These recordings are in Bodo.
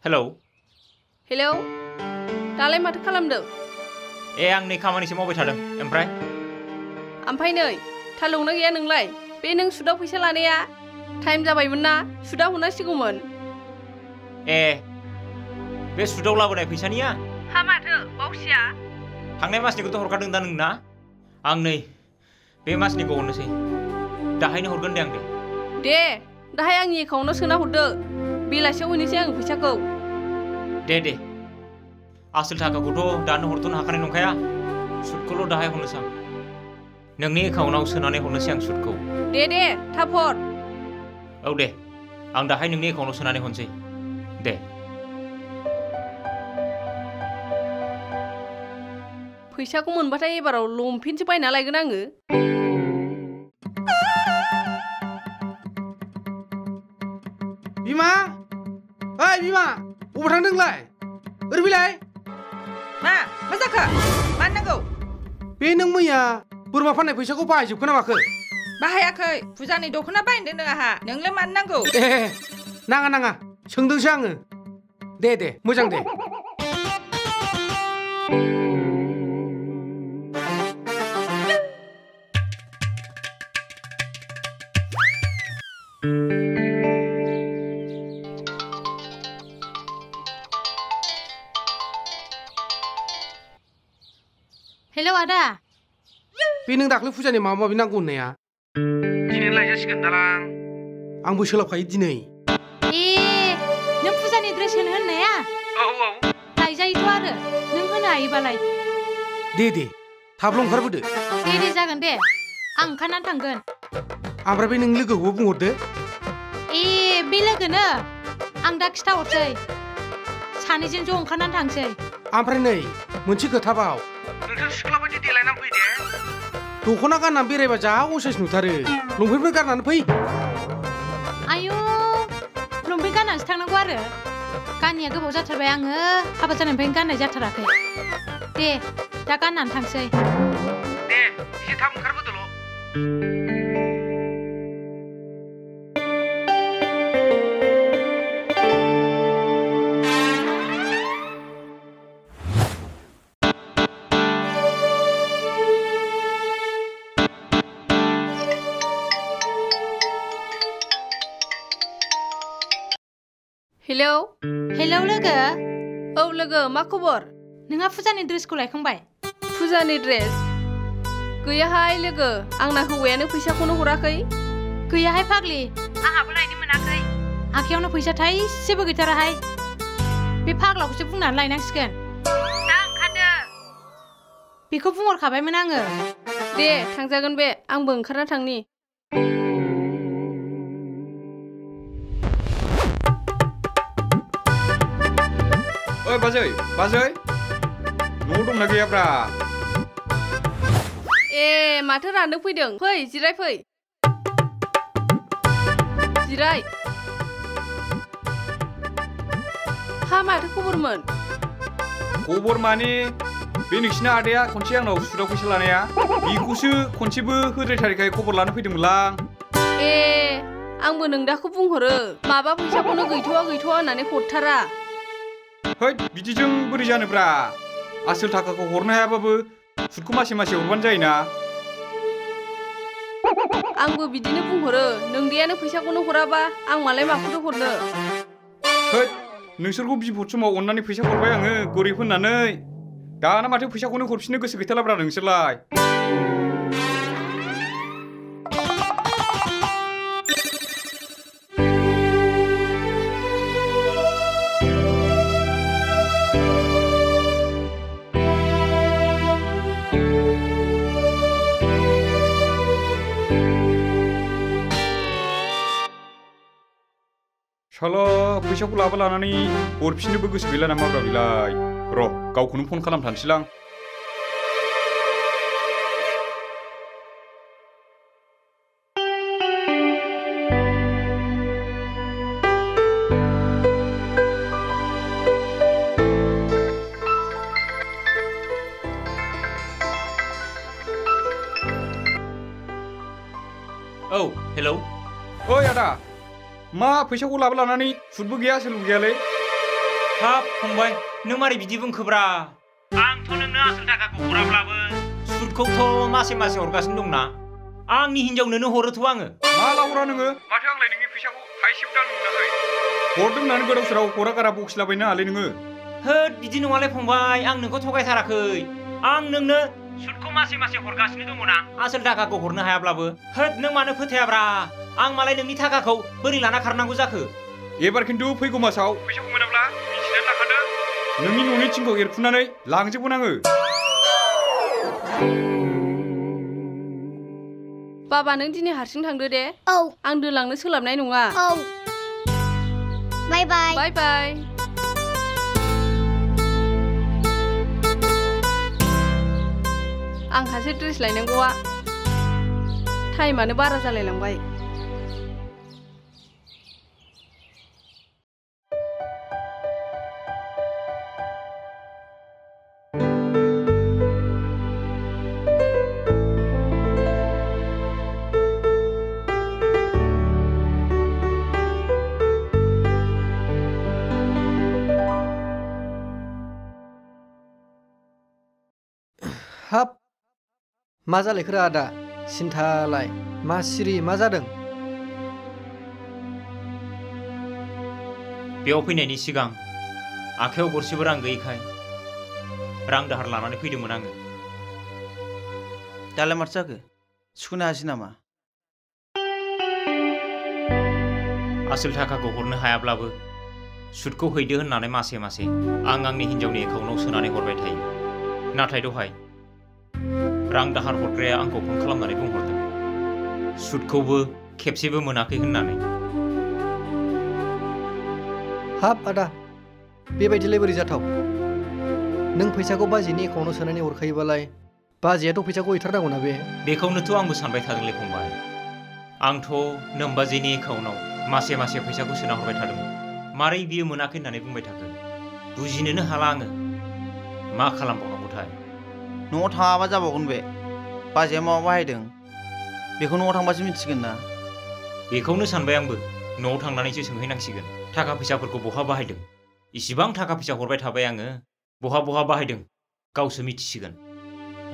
हेलौ हेलौ दालाय माथो खालामदों? आं नै खामानिसो मावबाय थादों। ओमफ्राय नै थाल दंना गैया नोंलाय? बे नों सुदाव फैसा लानाया टाइम जाबायमोन ना, सुदा हरनांसिगौमोन। बे सुदाव लाबोनाय फैसानिया? हा माथो बावसिया? थांनाय मासनिखौथ' हरखादों दा नोंना? आं नै बे मासनिखौ हरनोसै। दाहायनो हरगोन दे आं दे। दे दाहाय आंनि एकाउन्टाव सोना हरदो। बेलासियाव हैनोसै आं फैसाखौ। दे आसोल थाखाखौथ' दानो हरथ'नो हाखानाय नंखाया। सुदखौल' दाहाय हरनोसै आं। नोंनि एकाउन्टाव सोनानै हरनोसै आं सुदखौ। दे थाब हर। औ दे आं दाहाय नोंनि एकाउन्टाव सोनानै हरनोसै। दे फैसाखौ मोनबाथाय एबाराव लंपेन्टसो बायना लायगोन आङो। बिमा, ओइ बिमा, बबाव थांदों नोंलाय? ओरै फैलाय। मा जाखो? मा नांगौ? बे नों मैया बोरमा फाननाय फैसाखौ बाहायजोबखो ना माखो? बाहायाखै, फुजानि दख'ना बायनो दोनदों आंहा। नोंलाय मानो नांगौ? नाङा सोंदोंसो आङो। दे मोजां दे। हेलौ आदा। बे नों दाख्लै फुजानि माबा माबि नांगौ होननाया दिनै लायजासिगोन दालां। आंबो सोलाबखायो दिनै। नों फुजानि ड्रेस होनो होननाया? औ लायजायोथ' आरो नों होनो हायोबालाय। दे थाबल' ओंखारबोदो। दे जागोन दे, आं ओंखारनानै थांगोन। ओमफ्राय बे नों लोगोखौबो बुंहरदो। बे लोगोनो आं दा खिथाहरसै। सानैजों ज' ओंखारनानै थांसै। ओमफ्राय नै मोनसे खोथाबाव, नोंसोर सिख्ला बायदि देलायनानै फै दे। दख'ना गाननानै बेरायबा जा असाइस नुथारो। लंपेन्टफोर गाननानै फै। आयौ, लंपेन्ट गाननानैसो थांनांगौ आरो? गाननाया गोबाव जाथारबाय, आङो हाबा जानायनिफ्रायनो गाननाय जाथाराखै। दे दा गाननानै थांसै। दे एसे थाब ओंखारबोदोल'। हेलौ लोगो। औ लोगो, मा खबर? नोंहा फुजानि ड्रेसखौ लायखांबाय? फुजानि ड्रेस? गैयाहाय लोगो, आंना हौवायानो फैसाखौनो हराखै। गैयाहाय फाग्लि, आंहाबो लायनो मोनाखै। आखायावनो फैसा थाइसेबो गैथाराहाय। बे फाग्लाखौसो बुंनानै लायनांसिगोन। दा ओंखारदो। बेखौ बुंहरखाबायमोन आङो। दे थांजागोन बे, आंबो ओंखारना थांनि। ओइ बाजै न'आव दंना गैयाब्रा? माथो रानदों फैदों? फै जिराय फै। जिराय। हा माथो खबरमोन? खबर माने बे नोंसिना आदाया खनसे आंनाव सुदाव फैसा लानाया, बेखौसो खनसेबो होद्रायथारिखाय खबर लानो फैदोंमोनलां। आंबो नोंदाखौ बुंहरो, माबा फैसाखौनो गैथ'वा होननानै हरथारा। है बिदिजों बोरै जानोब्रा? आसोल थाखाखौ हरनो हायाबाबो सुदखौ मासे हरबानो जायोना। आंबो बिदिनो बुंहरो, नोंदायानो फैसाखौनो हराबा आं मालाय माखौथो हरनो। है नोंसोरखौ बिपद समाव अननानै फैसा हरबाय आङो गरिब होननानै। दाना माथो फैसाखौनो हरफिननो गोसो गैथारलाब्रा नोंसोरलाय। साला फैसाखौ लानानै हरफिननोबो गोसो गैला नामाब्रा बेलाय। र' गावखौनो फन खालामथानोसैलां। औ हेलौ। ओइ आदा, मा फैसाखौ लानानै सुदबो गैया सोलबो गैयालै? हाब फंबाय नों मारै बिदि बुंखोब्रा आंथ' नोंनो आसोल थाखाखौ हराब्लाबो सुदखौथ' मासे मासे हरगासिनो दंना आंनि हिनजावनोनो हरोथ' आङो माला हरा नोङो माथो आंलाय नोंनि फैसाखौ थाइसेबो दान मोनाखै हरदों होननानै गोदाव सोराव हरा गारा बखिलाबायनो हालै नोङो होद बिदि नङालै फंबाय आं नोंखौ थगायथाराखै आं नोंनो सुदखौ मासे मासे हरगासिनो दङना आसोल थाखाखौ हरनो हायाब्लाबो होद नों मानो फोथायाब्रा आं मालाय नोंनि थाखाखौ बोरै लाना खारनांगौ जाखो एबार खिन्थु फैगौ मासाव फैसाखौ मोनाब्ला मिथिनानै लाखादो नोंनि न'नि थिंखौ एरखुनानै लांजोबगोन आङो बाबा नों दिनै हारसिं थांदो दे औ आं दोनलांनो सोलाबनाय नङा औ बाय बाय बाय बाय आंहासो ड्रेस लायनांगौआ टाइमानो बारा जालायलांबाय हाब मा जालायखोरा आदा सिन्थालाय मा सिरि मा जादों बेयाव फैनायनि सिगां आखायाव गरसेबो रां गैयैखाय रां दाहार लानानै फैदोंमोन आङो दालाय माथो जाखो सुख'नो हायासै नामा आसोल थाखाखौ हरनो हायाब्लाबो सुदखौ हैदो होननानै मासे मासे आं आंनि हिनजावनि एकाउन्टाव सोनानै हरबाय थायो नाथाय दहाय रां दाहार हरग्राया आंखौ फन खालामनानै बुंहरदों सुदखौबो खेबसेबो मोनाखै होननानै हाब आदा बेबायदिलाय बोरै जाथाव नों फैसाखौ बाजैनि एकाउन्टाव सोनानै हरखायोबालाय बाजैयाथ' फैसाखौ हैथारनांगौना बे बेखौनोथ' आंबो सानबाय थादोंलै फंबाय आंथ' नोमबाजैनि एकाउन्टाव मासे मासे फैसाखौ सोना हरबाय थादोंमोन मारै बियो मोनाखै होननानै बुंबाय थाखो बुजिनोनो हाला आङो मा खालामबावनांगौथाय न'आव थाङाबा जाबावगोन बे बाजैया माबा बाहायदों बेखौ न'आव थांबासो मिथिगोन ना बेखौनो सानबाय आंबो न'आव थांनानैसो सोंहैनांसिगोन थाखा फैसाफोरखौ बहा बाहायदों इसिबां थाखा फैसा हरबाय थाबाय आङो बहा बहा बाहायदों गावसो मिथिसिगोन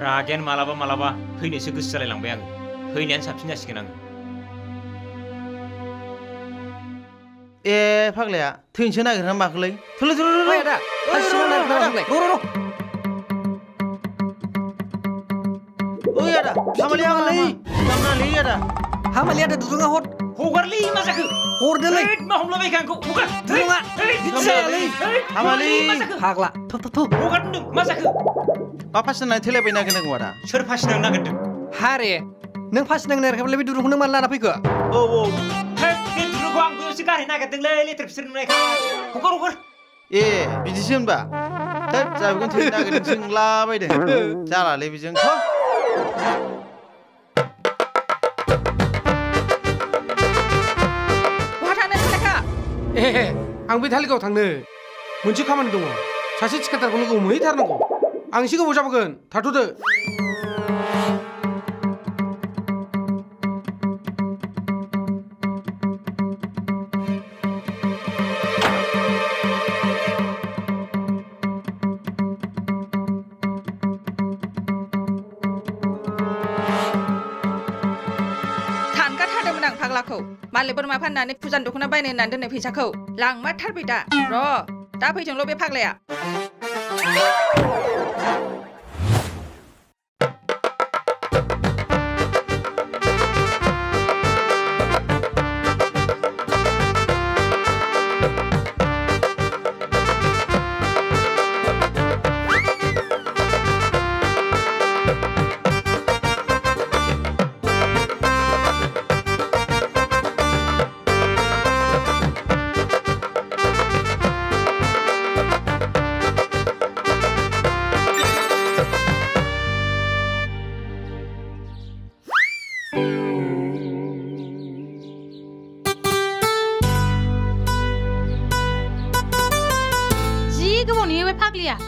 रागायानो मालाबा मालाबा फैनोसो गोसो जालायलांबाय आङो फैनायानो साबसिन जासिगोन आङो ए फाग्लाया थैनोसो नागिरना माखोलै थुलै आदा ओइ आदा हामालै आदा हामालै आदा दुरुङा हर हगारलै मा जाखो हरदोलै मा हमलाबायखो आंखौ हगार दुरुङा जायालै हामालै फाग्ला हगारदों मा जाखो मा फासि नांनानै थैलायबाय नागिरनांगौ आदा सोर फासि नांनो नागिरदों हारे नों फासि नांनो नागिरखायोब्ला बे दुरुंखौ नों मानो लाना फैखो औ बे दुरुंखौ आं बैयावसो गारहैनो नागिरदोंलै लेथेर फिथेर नुनायखाय हगार ए बिदिसो होनबा थोद जाबैगोन थैनो नागिरदोंसो नंलाबायदों जालालै बेजों बहा थांनो लेखा ए आं बे धालिगाव थांनो मोनसे खामानि दङ सासे थिखादारखौ लोगो हमहैथारनांगौ आं एसे गोबाव जाबोगोन थाथ'दो फाग्लाखौ मालाय बोरमा फाननानै फुजान दख'ना बायनो होननानै दोननाय फैसाखौ लांमारथारबाय दा दा फैथोंल' बे फाग्लाया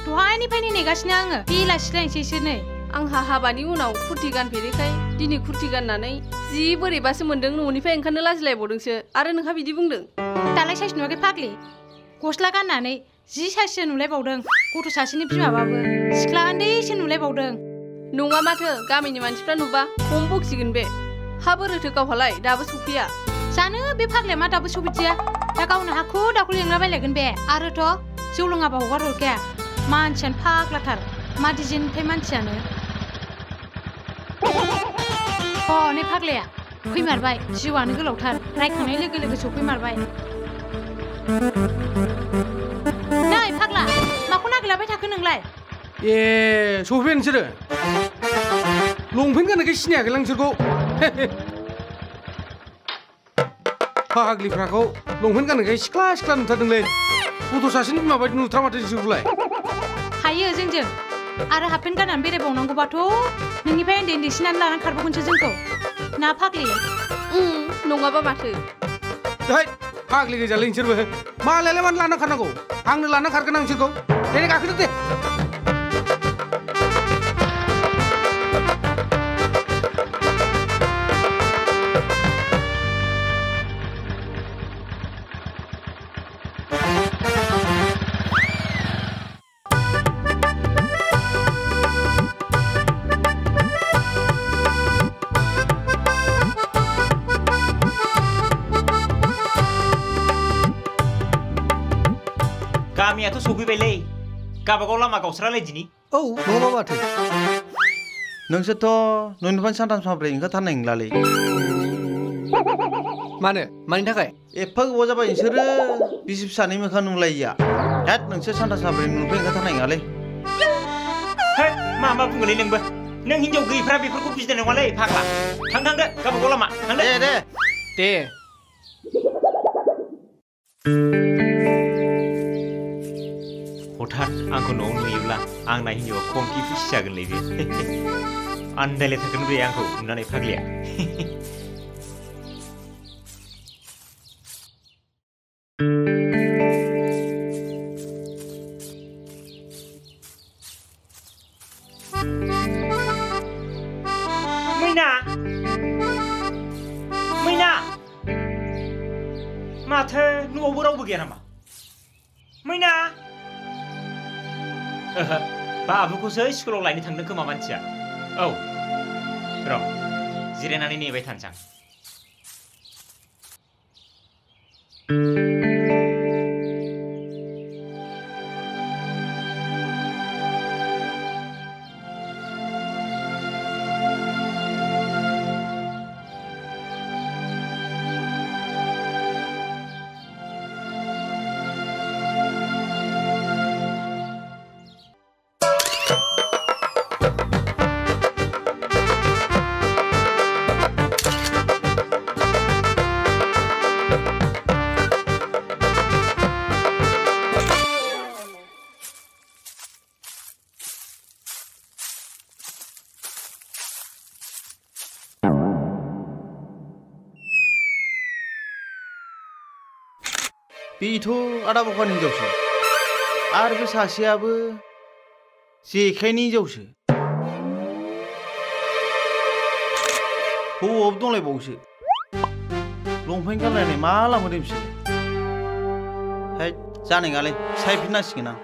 दहायनिफ्रायनो नेगासिनो आङो बेलासिलायनोसैसो नै आंहा हाबानि उनाव कुर्ति गानफेरैखाय दिनै कुर्ति गाननानै जि बोरैबासो मोन्दों न'निफ्राय ओंखारनो लाजिलायबावदोंसो आरो नोंहा बिदि बुंदों दालाय साइस नुवाखै फाग्लि गस्ला गाननानै जि सासेसो नुलायबावदों गथ' सासेनि बिमाबाबो सिख्ला उन्दैसो नुलायबावदों नङा माथो गामिनि मानसिफ्रा नुबा खम बखिगोन बे हा बोरोथो गावहालाय दाबो सफैया जानो बे फाग्लाया मा दाबो सफैदिया दा गावनो हाखु दाखु लेंला बायलायगोन बे आरोथ' जौ लोङाबा हगार हरखाया मानसियानो फाग्लाथार मा डिजाइननिफ्राय मानसियानो हनै फाग्लाया फैमारबाय जिउआनो गोलावथार रायखांनाय लोगो लोगो सफैमारबाय नै फाग्ला माखौ नागिरलाबाय थाखो नोंलाय ए सफैबाय नोंसोरो लंपेन्ट गाननायखाय सिनायाखैलां नोंसोरखौ फाग्लिफ्राखौ लंपेन्ट गाननायखाय सिख्ला सिख्ला नुथारदोंलै गथ' सासेनि बिमा बायदि नुथारा माथो नोंसोरखौलाय हायो जोंजों आरो हाफपेन्ट गाननानै बेरायबावनांगौबाथ' नोंनिफ्राय उन्दै उन्दैसिनानै लानानै खारबोगोनसो जोंखौ ना फाग्लि नङाबा माथो है फाग्लि गोजालै नोंसोरबो मालायालाय मानो लाना खारनांगौ आंनो लाना खारगोन आं नोंसोरखौ दे गाखोदो दे गामियाथ' सफैबायलै गाबागाव लामा गावस्रालाय दिनि औ नङाबा माथो नोंसोरथ' न'निफ्राय सानथाम सानब्रै ओंखारथारनाय नंलालै मानो मानि थाखाय एफा गोबाव जाबाय नोंसोरो बिसि फिसानि मोखां नुलायिया हेद नोंसोर सानथाम सानब्रै न'निफ्राय ओंखारथारनाय नङालै है मा बुङोलै नोंबो नों हिनजाव गैयैफ्रा बेफोरखौ बुजिनाय नङालै फाग्ला थांदो गाबागाव लामा थांदो दे हठात आंखौ न'आव नुयोब्ला आंना हिन्जावा खमखि खुसि जागोनलै बे आन्दायलायथारगोन बे आंखौ नुनानै फाग्लिया मैना मैना माथो न'आवबो रावबो गैया नामा मैना बाबुखौसो स्कुलाव लायनो थांदों खोमा मानसिया औ र' जिरायनानै नेबाय थानोसै बेथ' आदा बखानि हिनजावसो आरो बे सासेयाबो जेखाइनि हिनजावसो हौवाबो दंलायबावोसो लंपेन्ट गानलायनाय मा लांबोदों बिसोर है जानाय नङालै सायफिननांसिगोन आं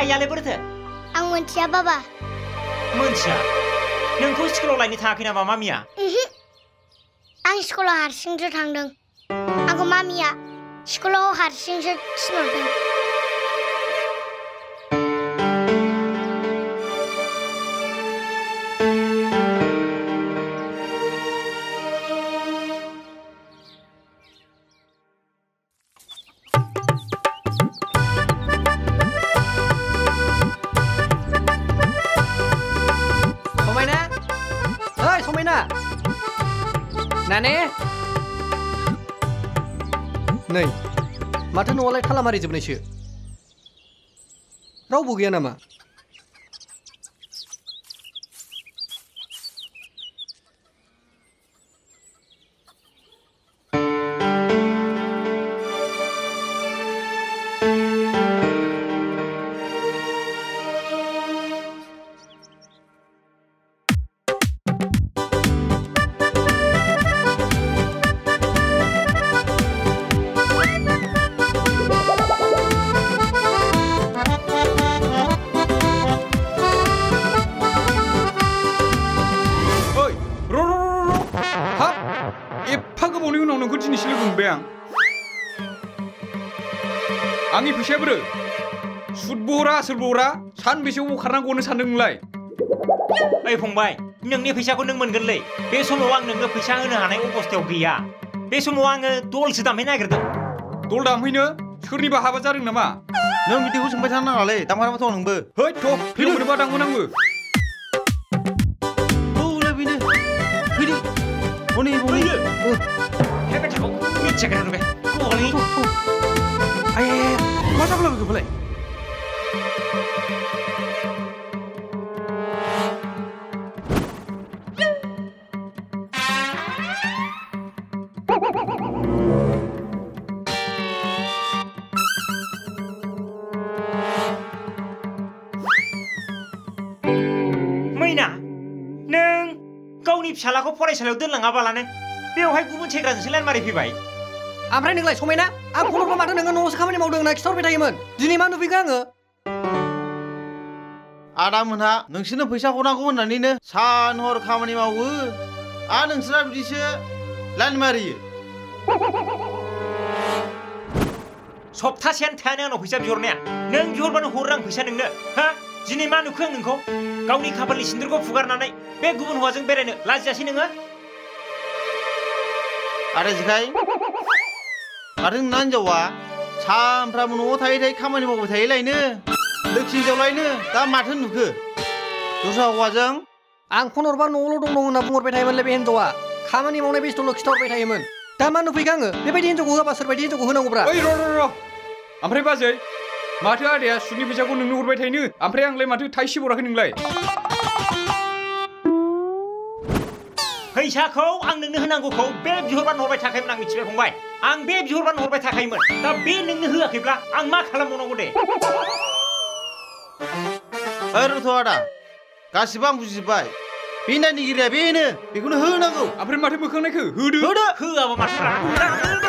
आइयालाय बोरैथो आं मोनथिया बाबा मोनथिया नोंखौ स्कुलाव लायनो थाङाखै नामा मामिया आं स्कुलाव हारसिंसो थांदों आंखौ मामिया स्कुलाव हारसिंसो थिनहरदों नाने नै माथो न'आलाय थाला मारिजोबनायसो रावबो गैया नामा आंनि फैसाया बोरो सुद बहरा आसोल बहरा सानबेसे अबाव खारनांगौनो सानदों नोंलाय ओइ फंबाय नोंनि फैसाखौ नों मोनगोनलै बे समाव आं नोंनो फैसा होनो हानाय अबस्थायाव गैया बे समाव आङो दलसो दामहैनो नागिरदों दल दामहैनो सोरनिबा हाबा जादों नामा नों बिदिखौ सोंबाय थानो नाङालै दामखानाबोथ' नोंबो है थ' फैनो मोनोबा दामगोन आंबो औलै बेनो फैदो हनै फैयो हे बेटाखौ मिथियाखै बे गलि आय मा जाब्ला बेखौलाय मैना नों गावनि फिसालाखौ फरायसालियाव दोनलाङाबालानो बेवहाय गुबुन सेंग्राजोंसो लाइन मारि फैबाय ओमफ्राय नोंलाय समायना आं फन हरबा माथो नोङो न'आवसो खामानि मावदों होनना खिथाहरबाय थायोमोन दिनै मा नुफैखो आङो आदामोनहा नोंसोरनो फैसा हरनांगौ होननानैनो सान हर खामानि मावो आरो नोंसोरा बिदिसो लाइन मारियो सप्तासेयानो थायानो आंनाव फैसा बिहरनाया नों बिहरबानो हरो आं फैसा नोंनो हा दिनै मा नुखो आं नोंखौ गावनि खाफालनि सिन्दुरखौ फुगारनानै बे गुबुन हौवाजों बेरायनो लाजियासै नोङो आरो जिखाय माथो नोंना हिनजावा सानफ्रामबो न'आव थायै थायै खामानि मावबाय थायोलायनो लोखि हिनजावलायनो दा माथो नुखो दस्रा हौवाजों आं फन हरबा न'आवल' दं होनना बुंहरबाय थायोमोनलै बे हिनजावा खामानि मावनाय बेस्थ'ल' खिथाहरबाय थायोमोन दा मा नुफैखो आङो बेबायदि हिनजावखौ होआबा सोरबायदि हिनजावखौ होनांगौब्रा ओइ र' ओमफ्राय बाजै माथो आदाया सुदनि फैसाखौ नोंनो हरबाय थायोनो ओमफ्राय आंलाय माथो थाइसे हराखै नोंलाय फैसाखौ आं नोंनो होनांगौखौ बे बिहरबानो हरबाय थाखायोमोन आं मिथिबाय फंबाय आं बे बिहरबानो हरबाय थाखायोमोन दा बे नोंनो होआखैब्ला आं मा खालामबावनांगौ दे रथ' आदा गासिबो आं बुजिजोब्बाय बे नायनिगिरिया बेनो बेखौनो होनांगौ ओमफ्राय माथो बोखांनायखो होदो होआबा माथो